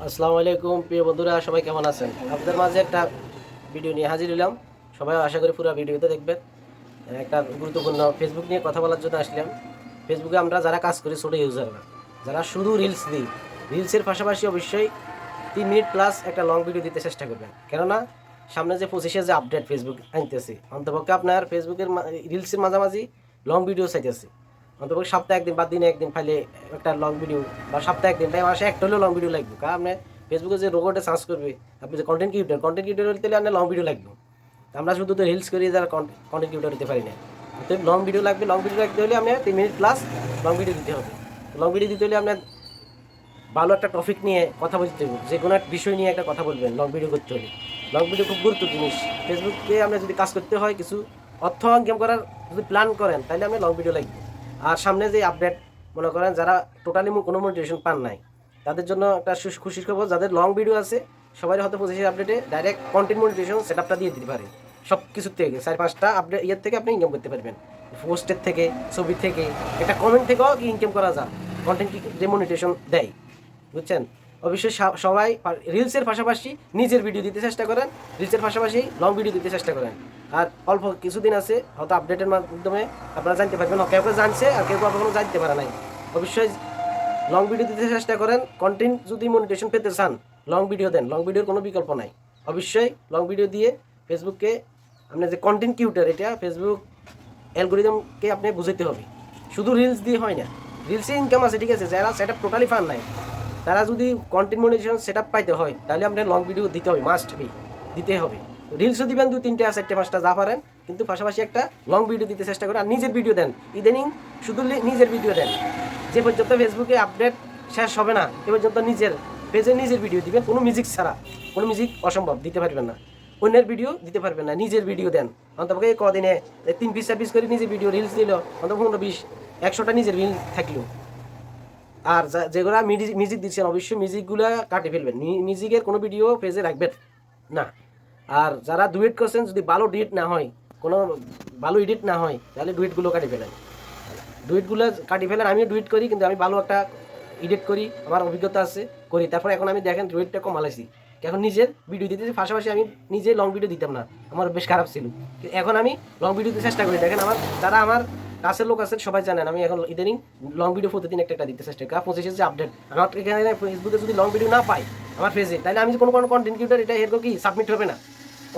আসসালামু আলাইকুম প্রিয় বন্ধুরা, সবাই কেমন আছেন? আপনাদের মাঝে একটা ভিডিও নিয়ে হাজির হলাম। সবাই আশা করি পুরো ভিডিওতে দেখবেন। একটা গুরুত্বপূর্ণ ফেসবুক নিয়ে কথা বলার জন্য আসলাম। ফেসবুকে আমরা যারা কাজ করি, ছোটো ইউজাররা, যারা শুধু রিলস দিই, রিলসের পাশাপাশি অবশ্যই 3 মিনিট প্লাস একটা লং ভিডিও দিতে চেষ্টা করবেন। কেননা সামনে যে 25-এর যে আপডেট ফেসবুক আনতেছে, অন্তপক্ষে আপনার ফেসবুকের রিলসের মাঝামাঝি লং ভিডিও চাইতেছে। অন্তপক্ষে সপ্তাহে একদিন বা দিনে একদিন ফাইলে একটা লং ভিডিও, বা সপ্তাহে একদিন তাই মাসে একটা হলেও লং ভিডিও লাগবে। কারণ আপনি ফেসবুকে যে রোবটে সার্চ করবে, আপনি যে কন্টেন্ট ক্রিয়েটর হতে আপনার লং ভিডিও লাগবে। আমরা শুধু তো রিলস করি, যারা কন্টেন্ট ক্রিয়েটর হতে পারি না। অতএব লং ভিডিও লাগবে। লং ভিডিও রাখতে হলে আপনার 3 মিনিট প্লাস লং ভিডিও দিতে হবে। লং ভিডিও দিতে হলে আপনার ভালো একটা টপিক নিয়ে কথা বলতে হবে, যে কোনো একটা বিষয় নিয়ে একটা কথা বলবেন লং ভিডিও করতে হলে। লং ভিডিও খুব গুরুত্বপূর্ণ জিনিস। ফেসবুকে আমরা যদি কাজ করতে হয়, কিছু অর্থ ইনকাম করার যদি প্ল্যান করেন, তাহলে আপনি লং ভিডিও লাগবে। আর সামনে যে আপডেট, মনে করেন যারা টোটালি কোনো মোটিভেশন পান নাই, তাদের জন্য একটা খুশির খবর, যাদের লং ভিডিও আছে সবাই হয়তো 25 আপডেটে ডাইরেক্ট কন্টেন্ট মনিটাইজেশন সেটআপটা দিয়ে দিতে পারে। সব কিছুর থেকে 4-5টা আপডেট ইয়ের থেকে আপনি ইনকাম করতে পারবেন। পোস্টের থেকে, ছবি থেকে, একটা কমেন্ট থেকেও কি ইনকাম করা যায়। কন্টেন্ট কি যে মনিটাইজেশন দেয়, বুঝছেন? অবশ্যই সবাই রিলসের পাশাপাশি নিজের ভিডিও দিতে চেষ্টা করেন, রিলসের পাশাপাশি লং ভিডিও দিতে চেষ্টা করেন। আর অল্প কিছুদিন আছে, হয়তো আপডেটের মাধ্যমে আপনারা জানতে পারবেন। কেউ কেউ জানছে আর কেউ কখনো জানতে পারে নাই। অবশ্যই লং ভিডিও দিতে চেষ্টা করেন। কন্টেন্ট যদি মনিটাইজেশন পেতে চান, লং ভিডিও দেন। লং ভিডিওর কোনো বিকল্প নাই। অবশ্যই লং ভিডিও দিয়ে ফেসবুককে আপনার যে কন্টেন্ট ক্রিয়েটর, এটা ফেসবুক অ্যালগোরিদমকে আপনি বুঝাইতে হবে। শুধু রিলস দিয়ে হয় না। রিলসে ইনকাম আছে, ঠিক আছে, যারা সেটা টোটালি ফান নাই, তারা যদি কন্টেন্ট মনিটাইজেশন সেটআপ পাইতে হয়, তাহলে আপনার লং ভিডিও দিতে হবে, মাস্ট বি দিতে হবে। রিলসও দিবেন 2-3টে, 4-5টা যা পারেন, কিন্তু পাশাপাশি একটা লং ভিডিও দিতে চেষ্টা করেন। আর নিজের ভিডিও দেন। ইদানিং শুধু নিজের ভিডিও দেন। যে পর্যন্ত ফেসবুকে আপডেট শেষ হবে না, এ পর্যন্ত নিজের পেজে নিজের ভিডিও দিবেন। কোনো মিউজিক ছাড়া, কোনো মিউজিক অসম্ভব, দিতে পারবেন না। অন্যের ভিডিও দিতে পারবেন না, নিজের ভিডিও দেন। অন্তপক্ষে কদিনে 3 পিস 4 পিস করে নিজের ভিডিও রিলস দিল, অন্তত 15-20-100টা নিজের রিল থাকলো। আর যেগুলো মিউজিক দিচ্ছেন, অবশ্যই মিউজিকগুলো কাটে ফেলবেন। মিউজিকের কোনো ভিডিও পেজে রাখবেন না। আর যারা ডুয়েট করছেন, যদি ভালো ডিট না হয়, কোনো ভালো এডিট না হয়, তাহলে ডুয়েটগুলো কাটে ফেলেন। ডুয়েটগুলো কাটি ফেলেন। আমিও ডুয়েট করি, কিন্তু আমি ভালো একটা এডিট করি, আমার অভিজ্ঞতা আছে, করি। তারপর এখন আমি দেখেন ডুয়েটটা কমালাইছি। এখন নিজের ভিডিও দিতেছি, পাশাপাশি আমি নিজে লং ভিডিও দিতাম না, আমার বেশ খারাপ ছিল। এখন আমি লং ভিডিও দিতে চেষ্টা করি। দেখেন যারা আমার কাছের লোক আছেন সবাই জানেন, আমি এখন ইদানিং লং ভিডিও প্রতিদিন একটা দিতে চেষ্টা করি। 25-এর যে আপডেট, আমার এখানে ফেসবুকে যদি লং ভিডিও না পাই আমার পেজে, তাহলে আমি কোনো কন্টেন্ট ক্রিয়েটর, এটা এরকম কি সাবমিট হবে না।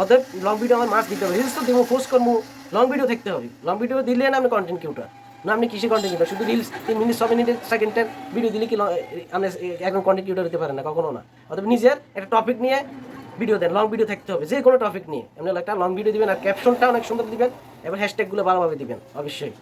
অতএব লং ভিডিও আমার মাস্ট দিতে হবে। রিলস তো দেবো, পোস্ট করবো, লং ভিডিও থাকতে হবে। লং ভিডিও দিলে না আপনি কন্টেন্ট ক্রিয়েটর, না আপনি কিসে কন্টেন্ট ক্রিয়েটর। শুধু রিলস 3 মিনিট 6 মিনিটের সেকেন্ডের ভিডিও দিলে কি আপনি এখন কন্টেন্ট ক্রিয়েটর হতে পারেন না, কখনো না। অতএব নিজের একটা টপিক নিয়ে ভিডিও দেন। লং ভিডিও থাকতে হবে, যে কোনো টপিক নিয়ে আপনি একটা লং ভিডিও দিবেন। আর ক্যাপশনটা অনেক সুন্দর দিবেন, এবং হ্যাশট্যাগুলো ভালোভাবে দিবেন অবশ্যই।